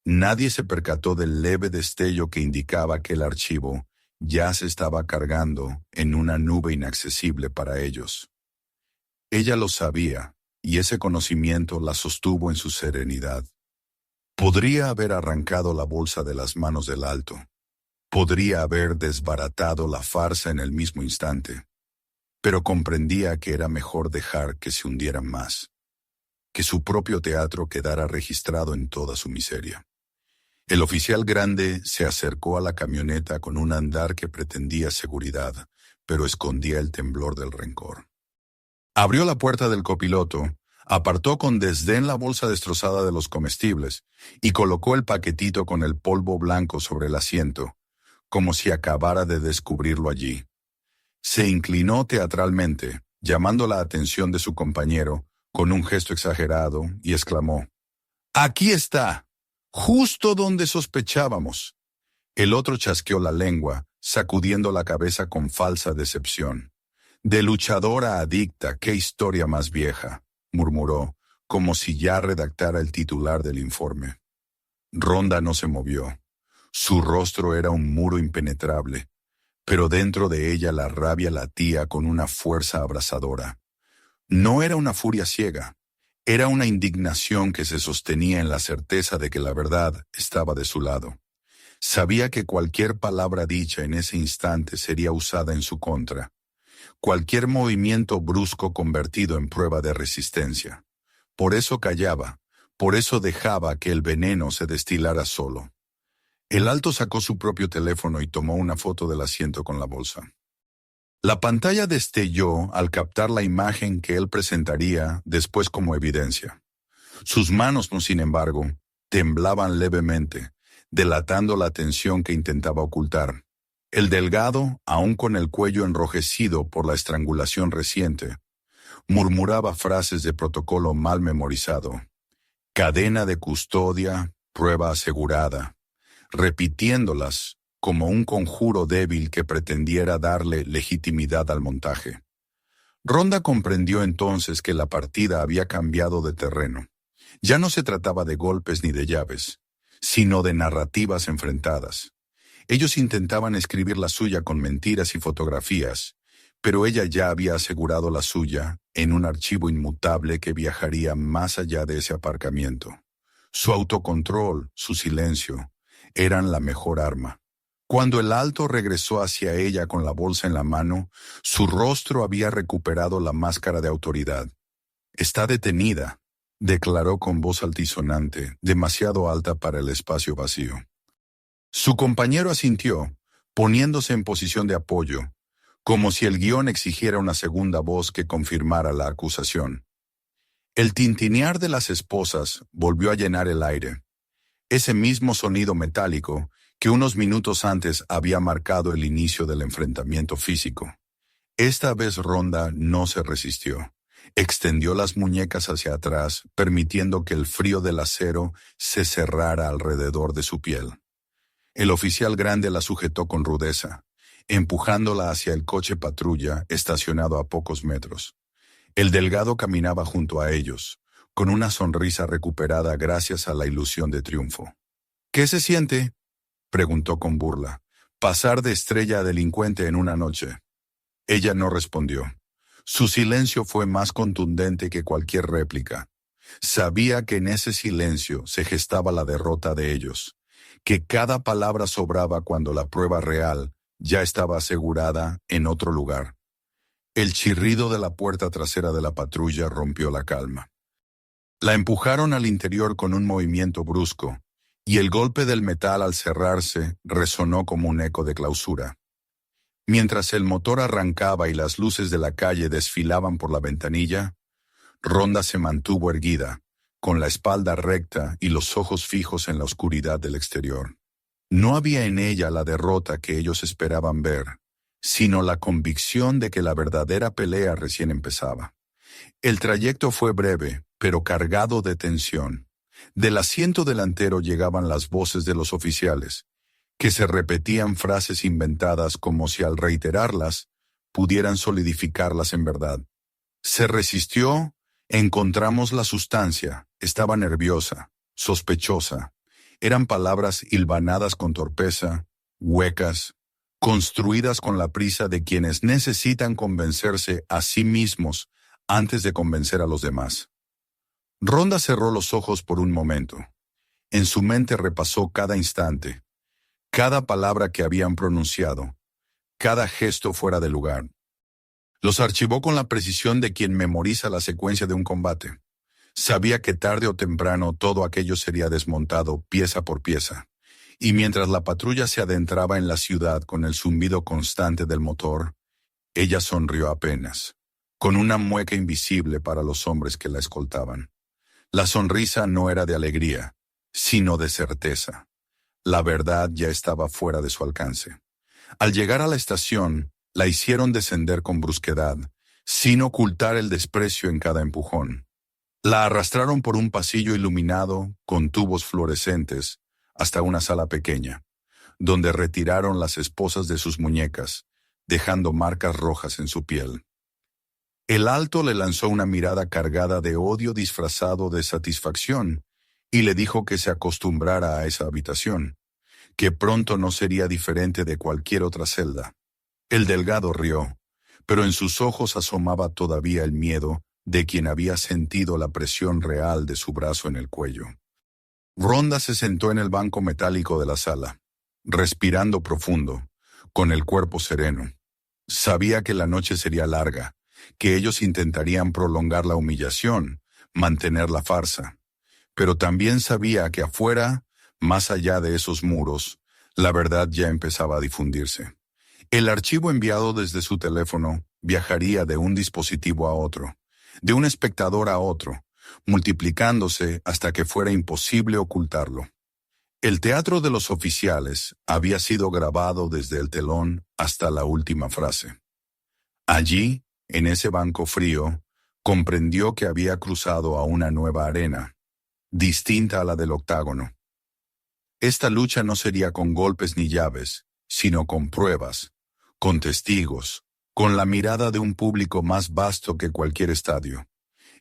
Nadie se percató del leve destello que indicaba que el archivo ya se estaba cargando en una nube inaccesible para ellos. Ella lo sabía, y ese conocimiento la sostuvo en su serenidad. Podría haber arrancado la bolsa de las manos del alto. Podría haber desbaratado la farsa en el mismo instante. Pero comprendía que era mejor dejar que se hundieran más, que su propio teatro quedara registrado en toda su miseria. El oficial grande se acercó a la camioneta con un andar que pretendía seguridad, pero escondía el temblor del rencor. Abrió la puerta del copiloto, apartó con desdén la bolsa destrozada de los comestibles y colocó el paquetito con el polvo blanco sobre el asiento, como si acabara de descubrirlo allí. Se inclinó teatralmente, llamando la atención de su compañero con un gesto exagerado, y exclamó: «¡Aquí está! ¡Justo donde sospechábamos!». El otro chasqueó la lengua, sacudiendo la cabeza con falsa decepción. «De luchadora adicta, qué historia más vieja», murmuró, como si ya redactara el titular del informe. Ronda no se movió. Su rostro era un muro impenetrable, pero dentro de ella la rabia latía con una fuerza abrasadora. No era una furia ciega, era una indignación que se sostenía en la certeza de que la verdad estaba de su lado. Sabía que cualquier palabra dicha en ese instante sería usada en su contra, cualquier movimiento brusco convertido en prueba de resistencia. Por eso callaba, por eso dejaba que el veneno se destilara solo. El alto sacó su propio teléfono y tomó una foto del asiento con la bolsa. La pantalla destelló al captar la imagen que él presentaría después como evidencia. Sus manos, sin embargo, temblaban levemente, delatando la tensión que intentaba ocultar. El delgado, aún con el cuello enrojecido por la estrangulación reciente, murmuraba frases de protocolo mal memorizado. Cadena de custodia, prueba asegurada, repitiéndolas como un conjuro débil que pretendiera darle legitimidad al montaje. Ronda comprendió entonces que la partida había cambiado de terreno. Ya no se trataba de golpes ni de llaves, sino de narrativas enfrentadas. Ellos intentaban escribir la suya con mentiras y fotografías, pero ella ya había asegurado la suya en un archivo inmutable que viajaría más allá de ese aparcamiento. Su autocontrol, su silencio, eran la mejor arma. Cuando el alto regresó hacia ella con la bolsa en la mano, su rostro había recuperado la máscara de autoridad. «Está detenida», declaró con voz altisonante, demasiado alta para el espacio vacío. Su compañero asintió, poniéndose en posición de apoyo, como si el guión exigiera una segunda voz que confirmara la acusación. El tintinear de las esposas volvió a llenar el aire. Ese mismo sonido metálico que unos minutos antes había marcado el inicio del enfrentamiento físico. Esta vez Ronda no se resistió. Extendió las muñecas hacia atrás, permitiendo que el frío del acero se cerrara alrededor de su piel. El oficial grande la sujetó con rudeza, empujándola hacia el coche patrulla estacionado a pocos metros. El delgado caminaba junto a ellos, con una sonrisa recuperada gracias a la ilusión de triunfo. «¿Qué se siente?», preguntó con burla. «Pasar de estrella a delincuente en una noche». Ella no respondió. Su silencio fue más contundente que cualquier réplica. Sabía que en ese silencio se gestaba la derrota de ellos, que cada palabra sobraba cuando la prueba real ya estaba asegurada en otro lugar. El chirrido de la puerta trasera de la patrulla rompió la calma. La empujaron al interior con un movimiento brusco, y el golpe del metal al cerrarse resonó como un eco de clausura. Mientras el motor arrancaba y las luces de la calle desfilaban por la ventanilla, Ronda se mantuvo erguida, con la espalda recta y los ojos fijos en la oscuridad del exterior. No había en ella la derrota que ellos esperaban ver, sino la convicción de que la verdadera pelea recién empezaba. El trayecto fue breve, pero cargado de tensión. Del asiento delantero llegaban las voces de los oficiales, que se repetían frases inventadas como si al reiterarlas pudieran solidificarlas en verdad. Se resistió, encontramos la sustancia, estaba nerviosa, sospechosa. Eran palabras hilvanadas con torpeza, huecas, construidas con la prisa de quienes necesitan convencerse a sí mismos antes de convencer a los demás. Ronda cerró los ojos por un momento. En su mente repasó cada instante, cada palabra que habían pronunciado, cada gesto fuera de lugar. Los archivó con la precisión de quien memoriza la secuencia de un combate. Sabía que tarde o temprano todo aquello sería desmontado pieza por pieza, Y mientras la patrulla se adentraba en la ciudad con el zumbido constante del motor, ella sonrió apenas, con una mueca invisible para los hombres que la escoltaban. La sonrisa no era de alegría, sino de certeza. La verdad ya estaba fuera de su alcance. Al llegar a la estación, la hicieron descender con brusquedad, sin ocultar el desprecio en cada empujón. La arrastraron por un pasillo iluminado con tubos fluorescentes hasta una sala pequeña, donde retiraron las esposas de sus muñecas, dejando marcas rojas en su piel. El alto le lanzó una mirada cargada de odio disfrazado de satisfacción y le dijo que se acostumbrara a esa habitación, que pronto no sería diferente de cualquier otra celda. El delgado rió, pero en sus ojos asomaba todavía el miedo de quien había sentido la presión real de su brazo en el cuello. Rhonda se sentó en el banco metálico de la sala, respirando profundo, con el cuerpo sereno. Sabía que la noche sería larga, que ellos intentarían prolongar la humillación, mantener la farsa. Pero también sabía que afuera, más allá de esos muros, la verdad ya empezaba a difundirse. El archivo enviado desde su teléfono viajaría de un dispositivo a otro, de un espectador a otro, multiplicándose hasta que fuera imposible ocultarlo. El teatro de los oficiales había sido grabado desde el telón hasta la última frase. Allí, en ese banco frío, comprendió que había cruzado a una nueva arena, distinta a la del octágono. Esta lucha no sería con golpes ni llaves, sino con pruebas, con testigos, con la mirada de un público más vasto que cualquier estadio.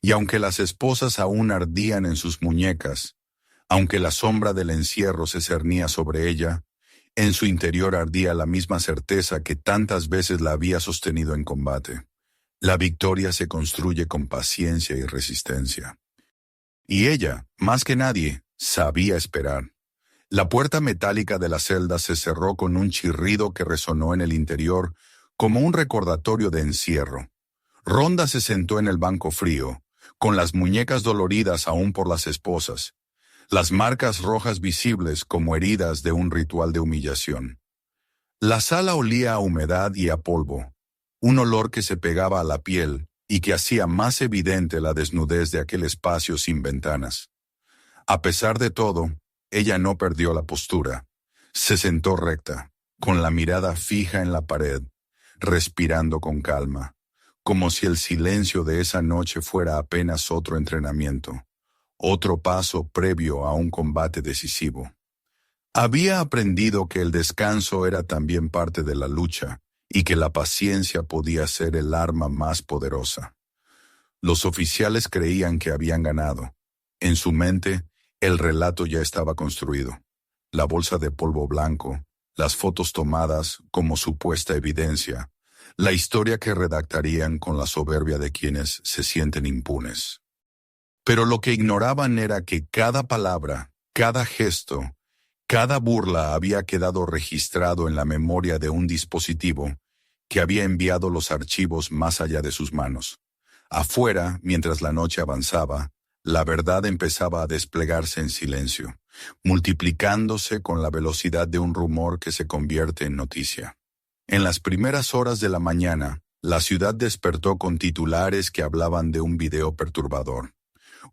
Y aunque las esposas aún ardían en sus muñecas, aunque la sombra del encierro se cernía sobre ella, en su interior ardía la misma certeza que tantas veces la había sostenido en combate. La victoria se construye con paciencia y resistencia. Y ella, más que nadie, sabía esperar. La puerta metálica de la celda se cerró con un chirrido que resonó en el interior como un recordatorio de encierro. Rhonda se sentó en el banco frío, con las muñecas doloridas aún por las esposas, las marcas rojas visibles como heridas de un ritual de humillación. La sala olía a humedad y a polvo, un olor que se pegaba a la piel y que hacía más evidente la desnudez de aquel espacio sin ventanas. A pesar de todo, ella no perdió la postura. Se sentó recta, con la mirada fija en la pared, respirando con calma, como si el silencio de esa noche fuera apenas otro entrenamiento, otro paso previo a un combate decisivo. Había aprendido que el descanso era también parte de la lucha y que la paciencia podía ser el arma más poderosa. Los oficiales creían que habían ganado. En su mente, el relato ya estaba construido. La bolsa de polvo blanco, las fotos tomadas como supuesta evidencia, la historia que redactarían con la soberbia de quienes se sienten impunes. Pero lo que ignoraban era que cada palabra, cada gesto, cada burla había quedado registrado en la memoria de un dispositivo que había enviado los archivos más allá de sus manos. Afuera, mientras la noche avanzaba, la verdad empezaba a desplegarse en silencio, multiplicándose con la velocidad de un rumor que se convierte en noticia. En las primeras horas de la mañana, la ciudad despertó con titulares que hablaban de un video perturbador.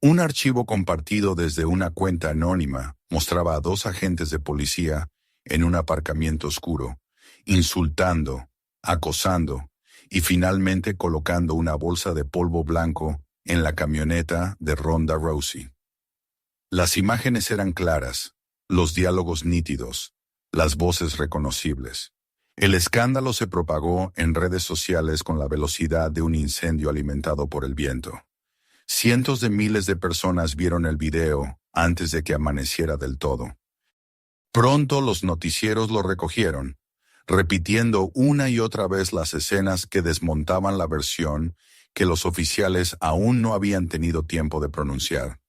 Un archivo compartido desde una cuenta anónima mostraba a dos agentes de policía en un aparcamiento oscuro, insultando, acosando y finalmente colocando una bolsa de polvo blanco en la camioneta de Rhonda Rousey. Las imágenes eran claras, los diálogos nítidos, las voces reconocibles. El escándalo se propagó en redes sociales con la velocidad de un incendio alimentado por el viento. Cientos de miles de personas vieron el video antes de que amaneciera del todo. Pronto los noticieros lo recogieron, repitiendo una y otra vez las escenas que desmontaban la versión que los oficiales aún no habían tenido tiempo de pronunciar.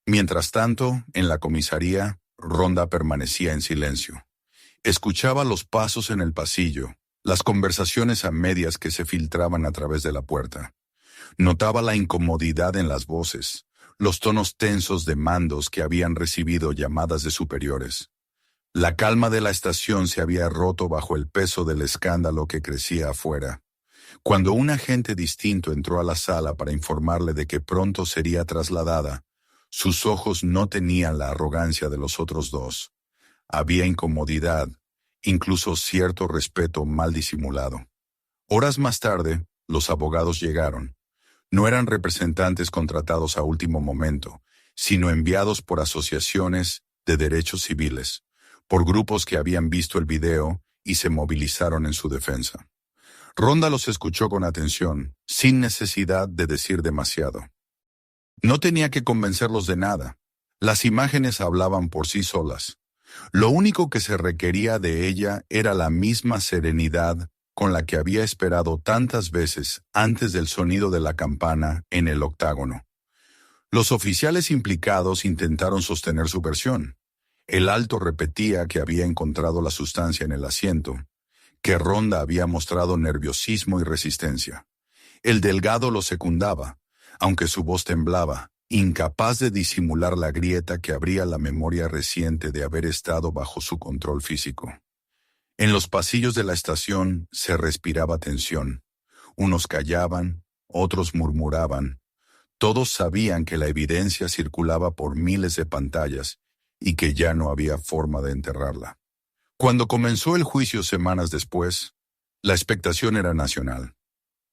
Mientras tanto, en la comisaría, Rhonda permanecía en silencio. Escuchaba los pasos en el pasillo, las conversaciones a medias que se filtraban a través de la puerta. Notaba la incomodidad en las voces, los tonos tensos de mandos que habían recibido llamadas de superiores. La calma de la estación se había roto bajo el peso del escándalo que crecía afuera. Cuando un agente distinto entró a la sala para informarle de que pronto sería trasladada, sus ojos no tenían la arrogancia de los otros dos. Había incomodidad, incluso cierto respeto mal disimulado. Horas más tarde, los abogados llegaron. No eran representantes contratados a último momento, sino enviados por asociaciones de derechos civiles, por grupos que habían visto el video y se movilizaron en su defensa. Ronda los escuchó con atención, sin necesidad de decir demasiado. No tenía que convencerlos de nada. Las imágenes hablaban por sí solas. Lo único que se requería de ella era la misma serenidad con la que había esperado tantas veces antes del sonido de la campana en el octágono. Los oficiales implicados intentaron sostener su versión. El alto repetía que había encontrado la sustancia en el asiento, que Ronda había mostrado nerviosismo y resistencia. El delgado lo secundaba, aunque su voz temblaba, incapaz de disimular la grieta que abría la memoria reciente de haber estado bajo su control físico. En los pasillos de la estación se respiraba tensión. Unos callaban, otros murmuraban. Todos sabían que la evidencia circulaba por miles de pantallas y que ya no había forma de enterrarla. Cuando comenzó el juicio semanas después, la expectación era nacional.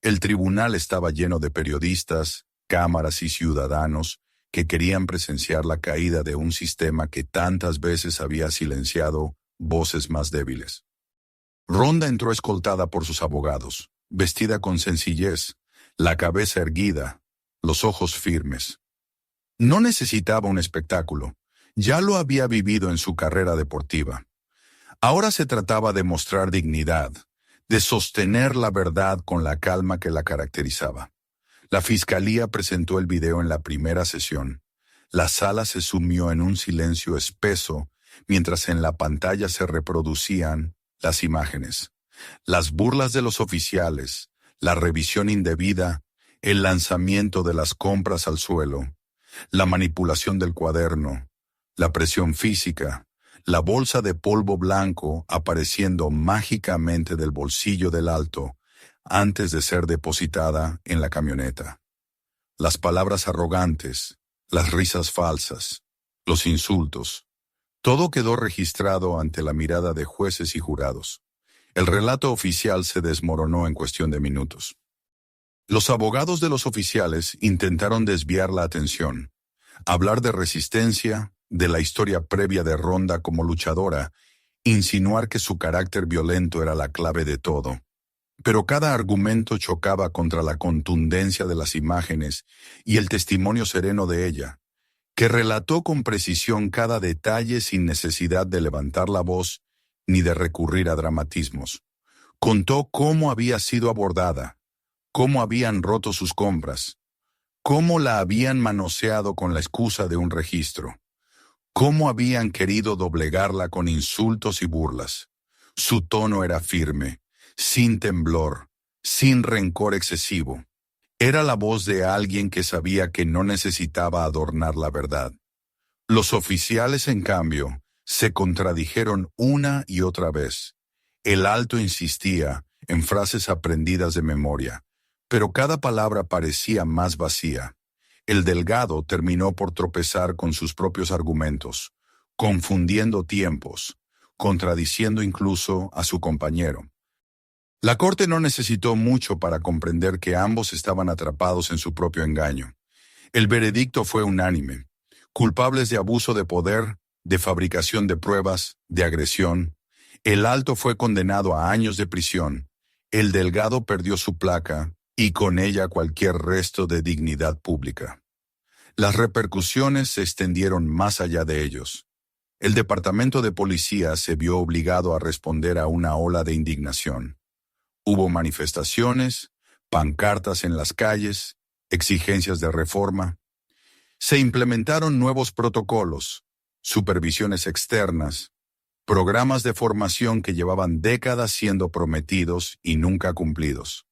El tribunal estaba lleno de periodistas, cámaras y ciudadanos que querían presenciar la caída de un sistema que tantas veces había silenciado voces más débiles. Ronda entró escoltada por sus abogados, vestida con sencillez, la cabeza erguida, los ojos firmes. No necesitaba un espectáculo, ya lo había vivido en su carrera deportiva. Ahora se trataba de mostrar dignidad, de sostener la verdad con la calma que la caracterizaba. La fiscalía presentó el video en la primera sesión. La sala se sumió en un silencio espeso mientras en la pantalla se reproducían las imágenes, las burlas de los oficiales, la revisión indebida, el lanzamiento de las compras al suelo, la manipulación del cuaderno, la presión física, la bolsa de polvo blanco apareciendo mágicamente del bolsillo del alto antes de ser depositada en la camioneta. Las palabras arrogantes, las risas falsas, los insultos, todo quedó registrado ante la mirada de jueces y jurados. El relato oficial se desmoronó en cuestión de minutos. Los abogados de los oficiales intentaron desviar la atención, hablar de resistencia, de la historia previa de Ronda como luchadora, insinuar que su carácter violento era la clave de todo. Pero cada argumento chocaba contra la contundencia de las imágenes y el testimonio sereno de ella, que relató con precisión cada detalle sin necesidad de levantar la voz ni de recurrir a dramatismos. Contó cómo había sido abordada, cómo habían roto sus compras, cómo la habían manoseado con la excusa de un registro, cómo habían querido doblegarla con insultos y burlas. Su tono era firme, sin temblor, sin rencor excesivo. Era la voz de alguien que sabía que no necesitaba adornar la verdad. Los oficiales, en cambio, se contradijeron una y otra vez. El alto insistía en frases aprendidas de memoria, pero cada palabra parecía más vacía. El delgado terminó por tropezar con sus propios argumentos, confundiendo tiempos, contradiciendo incluso a su compañero. La corte no necesitó mucho para comprender que ambos estaban atrapados en su propio engaño. El veredicto fue unánime: culpables de abuso de poder, de fabricación de pruebas, de agresión. El alto fue condenado a años de prisión. El delgado perdió su placa y con ella cualquier resto de dignidad pública. Las repercusiones se extendieron más allá de ellos. El departamento de policía se vio obligado a responder a una ola de indignación. Hubo manifestaciones, pancartas en las calles, exigencias de reforma. Se implementaron nuevos protocolos, supervisiones externas, programas de formación que llevaban décadas siendo prometidos y nunca cumplidos.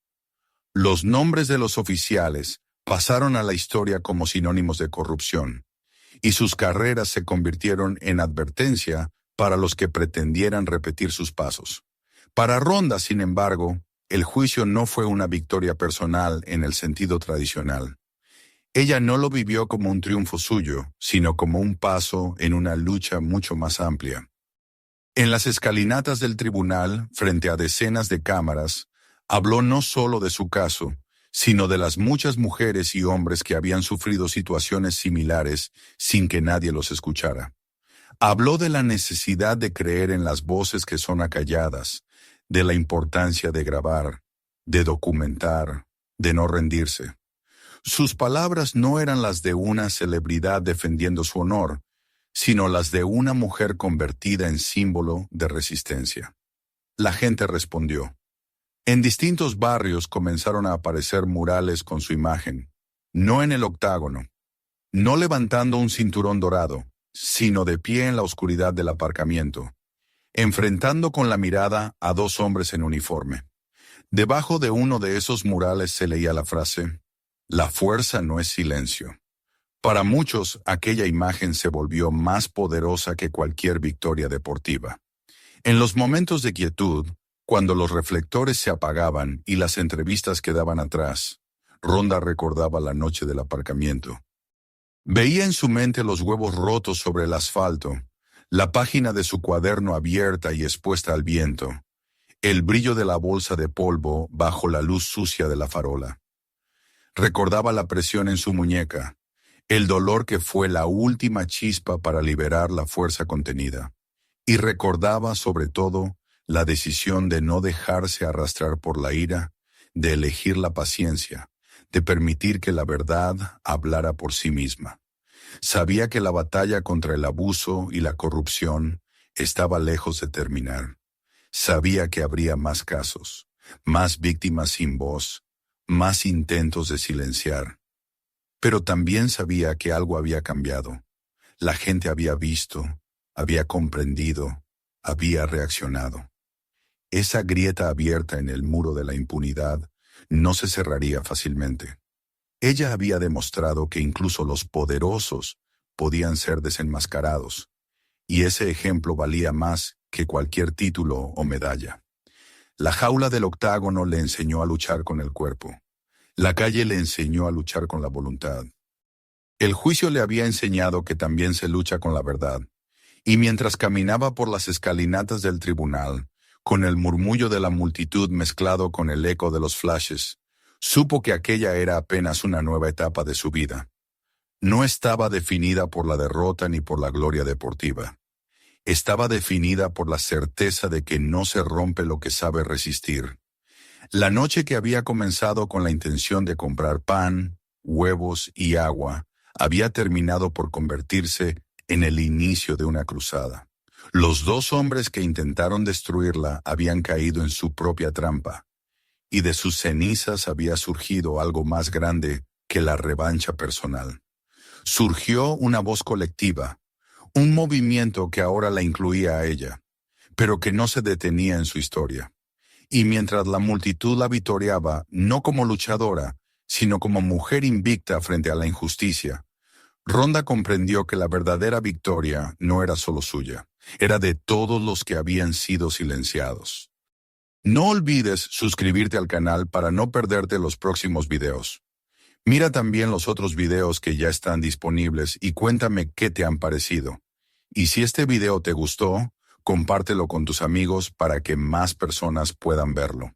Los nombres de los oficiales pasaron a la historia como sinónimos de corrupción, y sus carreras se convirtieron en advertencia para los que pretendieran repetir sus pasos. Para Ronda, sin embargo, el juicio no fue una victoria personal en el sentido tradicional. Ella no lo vivió como un triunfo suyo, sino como un paso en una lucha mucho más amplia. En las escalinatas del tribunal, frente a decenas de cámaras, habló no solo de su caso, sino de las muchas mujeres y hombres que habían sufrido situaciones similares sin que nadie los escuchara. Habló de la necesidad de creer en las voces que son acalladas, de la importancia de grabar, de documentar, de no rendirse. Sus palabras no eran las de una celebridad defendiendo su honor, sino las de una mujer convertida en símbolo de resistencia. La gente respondió. En distintos barrios comenzaron a aparecer murales con su imagen, no en el octágono, no levantando un cinturón dorado, sino de pie en la oscuridad del aparcamiento, enfrentando con la mirada a dos hombres en uniforme. Debajo de uno de esos murales se leía la frase, «La fuerza no es silencio». Para muchos, aquella imagen se volvió más poderosa que cualquier victoria deportiva. En los momentos de quietud, cuando los reflectores se apagaban y las entrevistas quedaban atrás, Ronda recordaba la noche del aparcamiento. Veía en su mente los huevos rotos sobre el asfalto, la página de su cuaderno abierta y expuesta al viento, el brillo de la bolsa de polvo bajo la luz sucia de la farola. Recordaba la presión en su muñeca, el dolor que fue la última chispa para liberar la fuerza contenida. Y recordaba, sobre todo, la decisión de no dejarse arrastrar por la ira, de elegir la paciencia, de permitir que la verdad hablara por sí misma. Sabía que la batalla contra el abuso y la corrupción estaba lejos de terminar. Sabía que habría más casos, más víctimas sin voz, más intentos de silenciar. Pero también sabía que algo había cambiado. La gente había visto, había comprendido, había reaccionado. Esa grieta abierta en el muro de la impunidad no se cerraría fácilmente. Ella había demostrado que incluso los poderosos podían ser desenmascarados, y ese ejemplo valía más que cualquier título o medalla. La jaula del octágono le enseñó a luchar con el cuerpo. La calle le enseñó a luchar con la voluntad. El juicio le había enseñado que también se lucha con la verdad, y mientras caminaba por las escalinatas del tribunal, con el murmullo de la multitud mezclado con el eco de los flashes, supo que aquella era apenas una nueva etapa de su vida. No estaba definida por la derrota ni por la gloria deportiva. Estaba definida por la certeza de que no se rompe lo que sabe resistir. La noche que había comenzado con la intención de comprar pan, huevos y agua, había terminado por convertirse en el inicio de una cruzada. Los dos hombres que intentaron destruirla habían caído en su propia trampa, y de sus cenizas había surgido algo más grande que la revancha personal. Surgió una voz colectiva, un movimiento que ahora la incluía a ella, pero que no se detenía en su historia. Y mientras la multitud la vitoreaba, no como luchadora, sino como mujer invicta frente a la injusticia, Ronda comprendió que la verdadera victoria no era solo suya, era de todos los que habían sido silenciados. No olvides suscribirte al canal para no perderte los próximos videos. Mira también los otros videos que ya están disponibles y cuéntame qué te han parecido. Y si este video te gustó, compártelo con tus amigos para que más personas puedan verlo.